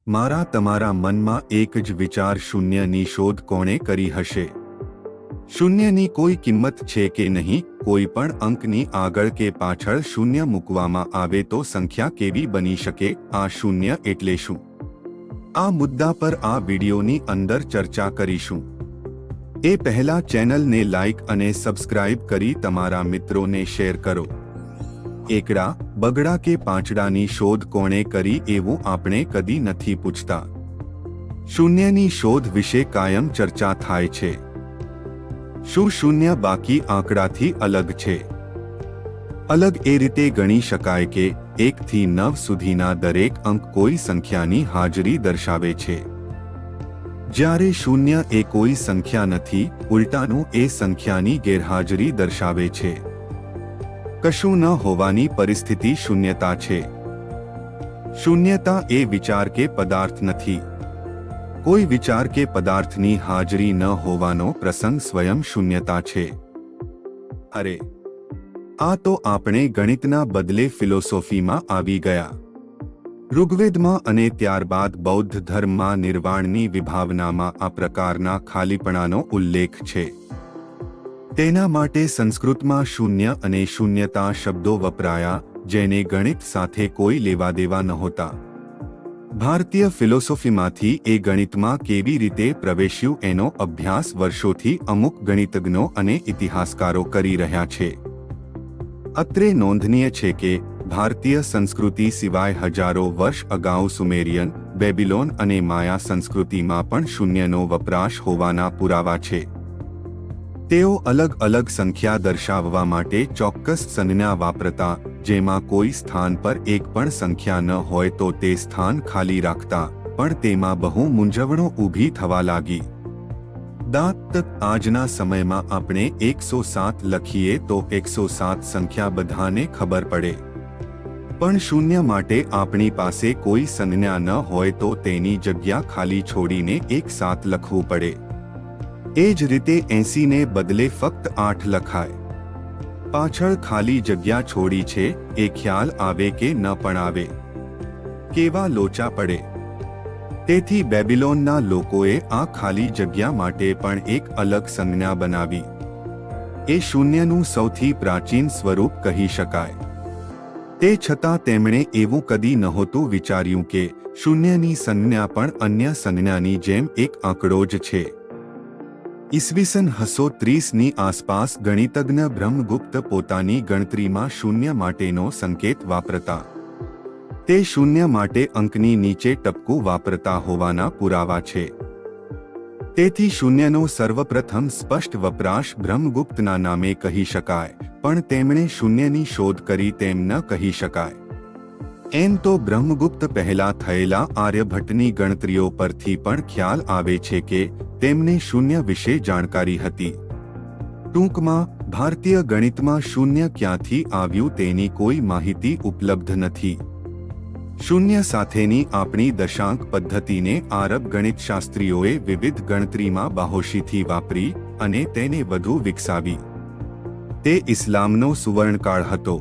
મારા તમારા મનમાં એક જ વિચાર શૂન્યની શોધ કોણે કરી હશે? શૂન્યની કોઈ કિંમત છે કે નહીં? કોઈ પણ અંકની આગળ કે પાછળ શૂન્ય મૂકવામાં આવે તો સંખ્યા કેવી બની શકે? આ શૂન્ય એટલે શું? આ મુદ્દા પર આ વિડીયોની અંદર ચર્ચા કરીશું। એ પહેલા ચેનલને લાઈક અને સબસ્ક્રાઇબ કરી તમારા મિત્રોને શેર કરો। એકડા, બગડા કે પાંચડાની શોધ કોણે કરી એવું આપણે કદી નથી પૂછતા। શૂન્યની શોધ વિશે કાયમ ચર્ચા થાય છે। શું શૂન્ય બાકી આંકડાથી અલગ છે? અલગ એ રીતે ગણી શકાય કે 1 થી 9 સુધીના દરેક અંક કોઈ સંખ્યાની હાજરી દર્શાવે છે, જ્યારે શૂન્ય એ કોઈ સંખ્યા નથી, ઉલટાનું એ સંખ્યાની ગેરહાજરી દર્શાવે છે। કશું ન હોવાની પરિસ્થિતિ શૂન્યતા છે। શૂન્યતા એ વિચાર કે પદાર્થ નથી। કોઈ વિચાર કે પદાર્થની હાજરી ન હોવાનો પ્રસંગ સ્વયં શૂન્યતા છે। અરે, આ તો આપણે ગણિતના બદલે ફિલોસોફીમાં આવી ગયા। ઋગ્વેદમાં અને ત્યારબાદ બૌદ્ધ ધર્મમાં નિર્વાણની વિભાવનામાં આ પ્રકારના ખાલીપણાનો ઉલ્લેખ છે। તેના માટે સંસ્કૃતમાં શૂન્ય અને શૂન્યતા શબ્દો વપરાયા, જેને ગણિત સાથે કોઈ લેવાદેવા નહોતા। ભારતીય ફિલોસોફીમાંથી એ ગણિતમાં કેવી રીતે પ્રવેશ્યું એનો અભ્યાસ વર્ષોથી અમુક ગણિતજ્ઞો અને ઇતિહાસકારો કરી રહ્યા છે। અત્રે નોંધનીય છે કે ભારતીય સંસ્કૃતિ સિવાય હજારો વર્ષ અગાઉ સુમેરિયન, બેબીલોન અને માયા સંસ્કૃતિમાં પણ શૂન્યનો વપરાશ હોવાના પુરાવા છે। તેઓ અલગ અલગ સંખ્યા દર્શાવવા માટે ચોક્કસ સંજ્ઞા વાપરતા, જેમાં કોઈ સ્થાન પર એક પણ સંખ્યા ન હોય તો તે સ્થાન ખાલી રાખતા, પણ તેમાં બહુ મૂંઝવણો ઊભી થવા લાગી। દાંત આજના સમયમાં આપણે 107 લખીએ તો 107 સંખ્યા બધાને ખબર પડે, પણ શૂન્ય માટે આપણી પાસે કોઈ સંજ્ઞા ન હોય તો તેની જગ્યા ખાલી છોડીને 17 લખવું પડે। એ જ રીતે 80 ને બદલે ફક્ત 8 લખાય। પાછળ ખાલી જગ્યા છોડી છે એ ખ્યાલ આવે કે ન પણ આવે, કેવા લોચા પડે। તેથી બેબીલોનના લોકોએ આ ખાલી જગ્યા માટે પણ એક અલગ સંજ્ઞા બનાવી। એ શૂન્યનું સૌથી પ્રાચીન સ્વરૂપ કહી શકાય। તે છતાં તેમણે એવું કદી નહોતું વિચાર્યું કે શૂન્યની સંજ્ઞા પણ અન્ય સંજ્ઞાની જેમ એક આંકડો જ છે। ઈસવીસન 630ની આસપાસ ગણિતજ્ઞ બ્રહ્મગુપ્ત પોતાની ગણતરીમાં શૂન્ય માટેનો સંકેત વાપરતા। તે શૂન્ય માટે અંકની નીચે ટપકું વાપરતા હોવાના પુરાવા છે। તેથી શૂન્યનો સર્વપ્રથમ સ્પષ્ટ વપરાશ બ્રહ્મગુપ્તના નામે કહી શકાય, પણ તેમણે શૂન્યની શોધ કરી તેમ ન કહી શકાય। એમ તો બ્રહ્મગુપ્ત પહેલા થયેલા આર્યભટ્ટની ગણતરીઓ પરથી પણ ખ્યાલ આવે છે કે તેમને શૂન્ય વિશે જાણકારી હતી। ટૂંકમાં, ભારતીય ગણિતમાં શૂન્ય ક્યાંથી આવ્યું તેની કોઈ માહિતી ઉપલબ્ધ નથી। શૂન્ય સાથેની આપણી દશાંક પદ્ધતિને આરબ ગણિતશાસ્ત્રીઓએ વિવિધ ગણતરીમાં બાહોશીથી વાપરી અને તેને વધુ વિકસાવી। તે ઇસ્લામનો સુવર્ણકાળ હતો।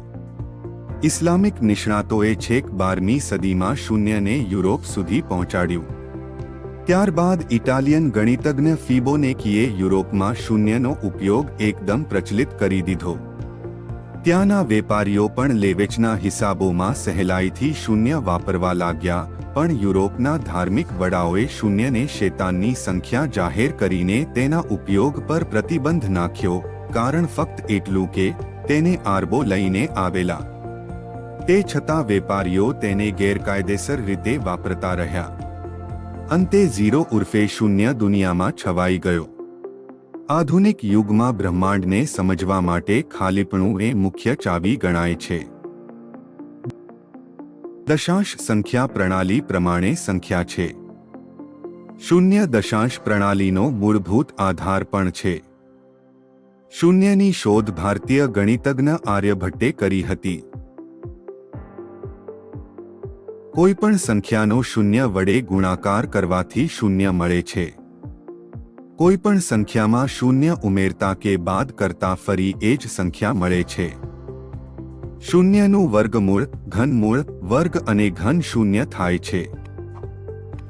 ઇસ્લામિક નિષ્ણાતોએ છેક 12મી સદીમાં શૂન્યને યુરોપ સુધી પહોંચાડ્યું। ત્યારબાદ ઇટાલિયન ગણિતજ્ઞ ફિબોનેકીએ યુરોપમાં શૂન્યનો ઉપયોગ એકદમ પ્રચલિત કરી દીધો। ત્યાંના વેપારીઓ પણ લેવેચના હિસાબોમાં સહેલાઈથી શૂન્ય વાપરવા લાગ્યા, પણ યુરોપના ધાર્મિક વડાઓએ શૂન્યને શેતાનની સંખ્યા જાહેર કરીને તેના ઉપયોગ પર પ્રતિબંધ નાખ્યો, કારણ ફક્ત એટલું કે તેને આરબો લઈને આવેલા। તે છતાં વેપારીઓ તેને ગેરકાયદેસર રીતે વાપરતા રહ્યા। અંતે 0 ઉર્ફે શૂન્ય દુનિયામાં છવાઈ ગયો। આધુનિક યુગમાં બ્રહ્માંડને સમજવા માટે ખાલીપણું એ મુખ્ય ચાવી ગણાય છે। દશાંશ સંખ્યા પ્રણાલી પ્રમાણે સંખ્યા છે। શૂન્ય દશાંશ પ્રણાલીનો મૂળભૂત આધાર પણ છે। શૂન્યની શોધ ભારતીય ગણિતજ્ઞ આર્યભટ્ટે કરી હતી। કોઈ પણ સંખ્યાનો શૂન્ય વડે ગુણાકાર કરવાથી શૂન્ય મળે છે। કોઈ પણ સંખ્યામાં શૂન્ય ઉમેરતા કે બાદ કરતા ફરી એ જ સંખ્યા મળે છે। શૂન્યનું વર્ગમૂળ, ઘનમૂળ, વર્ગ અને ઘન શૂન્ય થાય છે।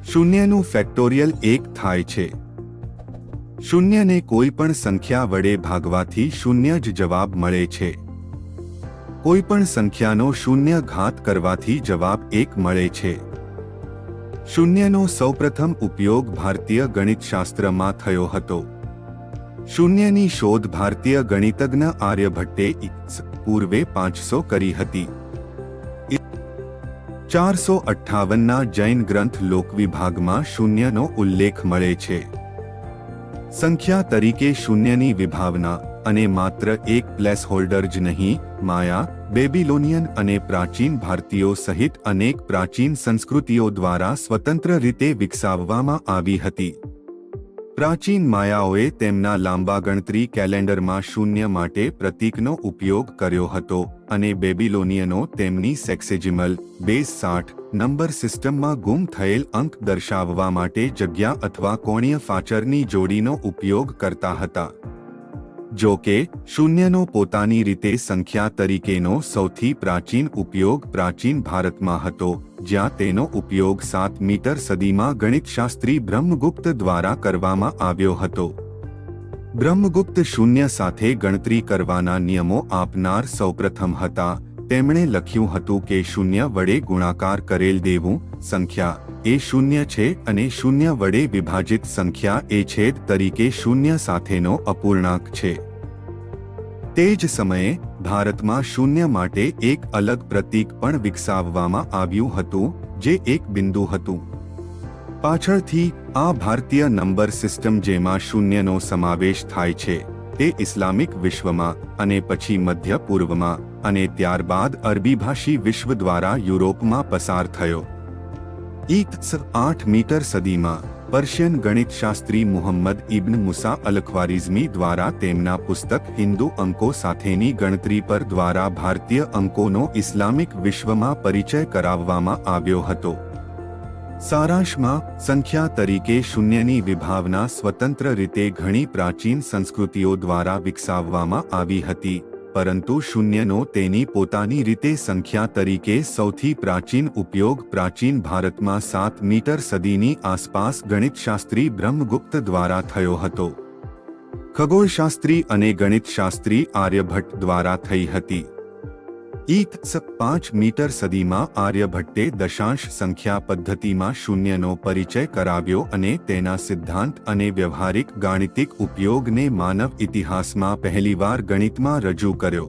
શૂન્યનું ફેક્ટોરિયલ 1 થાય છે. શૂન્યને કોઈ પણ સંખ્યા વડે ભાગવાથી શૂન્ય જ જવાબ મળે છે. કોઈ પણ સંખ્યાનો શૂન્ય ઘાત કરવાથી જવાબ 1 મળે છે. શૂન્યનો સૌપ્રથમ ઉપયોગ ભારતીય ગણિતશાસ્ત્રમાં થયો હતો. શૂન્યની શોધ ભારતીય ગણિતજ્ઞ આર્યભટ્ટે પૂર્વે 500 કરી હતી. 458ના જૈન ગ્રંથ લોકવિભાગમાં શૂન્યનો ઉલ્લેખ મળે છે. સંખ્યા તરીકે શૂન્યની વિભાવના અને માત્ર એક પ્લેસહોલ્ડર જ નહીં, માયા, બેબીલોનિયન અને પ્રાચીન ભારતીયો સહિત અનેક પ્રાચીન સંસ્કૃતિઓ દ્વારા સ્વતંત્ર રીતે વિકસાવવામાં આવી હતી. પ્રાચીન માયાઓએ તેમના લાંબા ગણતરી કેલેન્ડરમાં શૂન્ય માટે પ્રતીકનો ઉપયોગ કર્યો હતો અને બેબીલોનિયનો તેમની સેક્સેજિમલ બેઝ 60 નંબર સિસ્ટમમાં ગુમ થયેલ અંક દર્શાવવા માટે જગ્યા અથવા કોણીય ફાચરની જોડીનો ઉપયોગ કરતા હતા. જો કે શૂન્યનો પોતાની રીતે સંખ્યા તરીકેનો સૌથી પ્રાચીન ઉપયોગ પ્રાચીન ભારતમાં હતો, જ્યાં તેનો ઉપયોગ 7મી સદીમાં ગણિતશાસ્ત્રી બ્રહ્મગુપ્ત દ્વારા કરવામાં આવ્યો હતો. બ્રહ્મગુપ્ત શૂન્ય સાથે ગણતરી કરવાના નિયમો આપનાર સૌપ્રથમ હતા. તેમણે લખ્યું હતું કે શૂન્ય વડે ગુણાકાર કરેલ દેવું સંખ્યા એ શૂન્ય છે અને શૂન્ય વડે વિભાજિત સંખ્યા એ છેદ તરીકે શૂન્ય સાથેનો અપૂર્ણાંક છે. તે જ સમયે ભારતમાં શૂન્ય માટે એક અલગ પ્રતીક પણ વિકસાવવામાં આવ્યું હતું, જે એક બિંદુ હતું. પાછળથી આ ભારતીય નંબર સિસ્ટમ જેમાં શૂન્યનો સમાવેશ થાય છે, તે ઇસ્લામિક વિશ્વમાં અને પછી મધ્ય પૂર્વમાં અને ત્યારબાદ અરબીભાષી વિશ્વ દ્વારા યુરોપમાં પસાર થયો. 8મી સદીમાં પર્શિયન ગણિતશાસ્ત્રી મુહમ્મદ ઇબ્ન મુસા અલ-ખ્વારિઝમી દ્વારા તેમના પુસ્તક હિન્દુ અંકો સાથેની ગણતરી પર દ્વારા ભારતીય અંકોનો ઇસ્લામિક વિશ્વમાં પરિચય કરાવવામાં આવ્યો હતો. સારાંશમાં, સંખ્યા તરીકે શૂન્યની વિભાવના સ્વતંત્ર રીતે ઘણી પ્રાચીન સંસ્કૃતિઓ દ્વારા વિકસાવવામાં આવી હતી, પરંતુ શૂન્યનો તેની પોતાની રીતે સંખ્યા તરીકે સૌથી પ્રાચીન ઉપયોગ પ્રાચીન ભારતમાં 7મી સદીની આસપાસ ગણિતશાસ્ત્રી બ્રહ્મગુપ્ત દ્વારા થયો હતો. ખગોળશાસ્ત્રી અને ગણિતશાસ્ત્રી આર્યભટ્ટ દ્વારા થઈ હતી. 5મી સદીમાં આર્યભટ્ટે દશાંશ સંખ્યા પદ્ધતિમાં શૂન્યનો પરિચય કરાવ્યો અને તેના સિદ્ધાંત અને વ્યવહારિક ગાણિતિક ઉપયોગને માનવ ઇતિહાસમાં પહેલીવાર ગણિતમાં રજૂ કર્યો.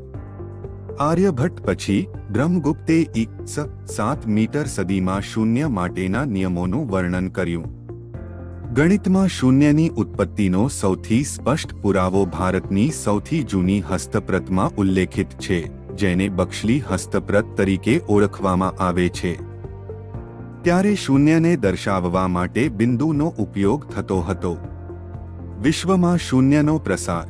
આર્યભટ્ટ પછી બ્રહ્મગુપ્તે 7મી સદીમાં શૂન્ય માટેના નિયમોનું વર્ણન કર્યું. ગણિતમાં શૂન્યની ઉત્પત્તિનો સૌથી સ્પષ્ટ પુરાવો ભારતની સૌથી જૂની હસ્તપ્રતમાં ઉલ્લેખિત છે, જેને બક્ષલી હસ્તપ્રત તરીકે ઓળખવામાં આવે છે. ત્યારે શૂન્યને દર્શાવવા માટે બિંદુનો ઉપયોગ થતો હતો. વિશ્વમાં શૂન્યનો પ્રસાર.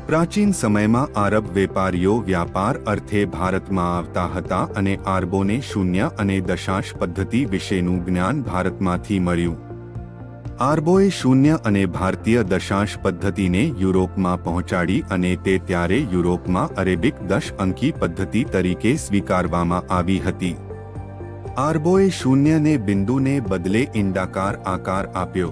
પ્રાચીન સમયમાં આરબ વેપારીઓ વ્યાપાર અર્થે ભારતમાં આવતા હતા અને આરબોને શૂન્ય અને દશાંશ પદ્ધતિ વિશેનું જ્ઞાન ભારતમાંથી મળ્યું. આરબોએ શૂન્ય અને ભારતીય દશાંશ પદ્ધતિને યુરોપમાં પહોંચાડી અને તે ત્યારે યુરોપમાં અરેબિક 10 અંકી પદ્ધતિ તરીકે સ્વીકારવામાં આવી હતી. આરબોએ શૂન્યને બિંદુને બદલે ઇંડાકાર આકાર આપ્યો.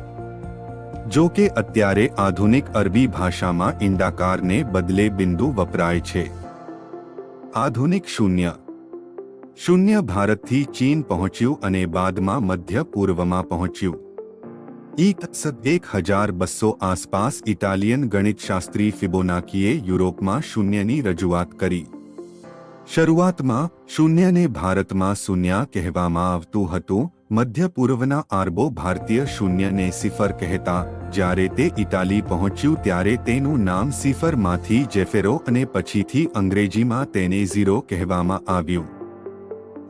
જો કે અત્યારે આધુનિક અરબી ભાષામાં ઇંડાકારને બદલે બિંદુ વપરાય છે. આધુનિક શૂન્ય. શૂન્ય ભારતથી ચીન પહોંચ્યું અને બાદમાં મધ્ય પૂર્વમાં પહોંચ્યું. 1200 આસપાસ ઇટાલિયન ગણિતશાસ્ત્રી ફિબોનાકીએ યુરોપમાં શૂન્યની રજૂઆત કરી. શરૂઆતમાં શૂન્યને ભારતમાં શૂન્ય કહેવામાં આવતું હતું. મધ્ય પૂર્વના આરબો ભારતીય શૂન્યને સિફર કહેતા. જ્યારે તે ઇટાલી પહોંચ્યું ત્યારે તેનું નામ સિફરમાંથી જેફેરો અને પછીથી અંગ્રેજીમાં તેને ઝીરો કહેવામાં આવ્યું.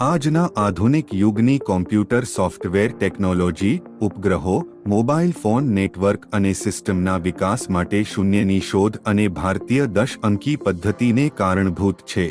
આજના આધુનિક યુગની કોમ્પ્યુટર સોફ્ટવેર ટેકનોલોજી, ઉપગ્રહો, મોબાઈલ ફોન નેટવર્ક અને સિસ્ટમના વિકાસ માટે શૂન્યની શોધ અને ભારતીય 10 અંકી પદ્ધતિને કારણભૂત છે.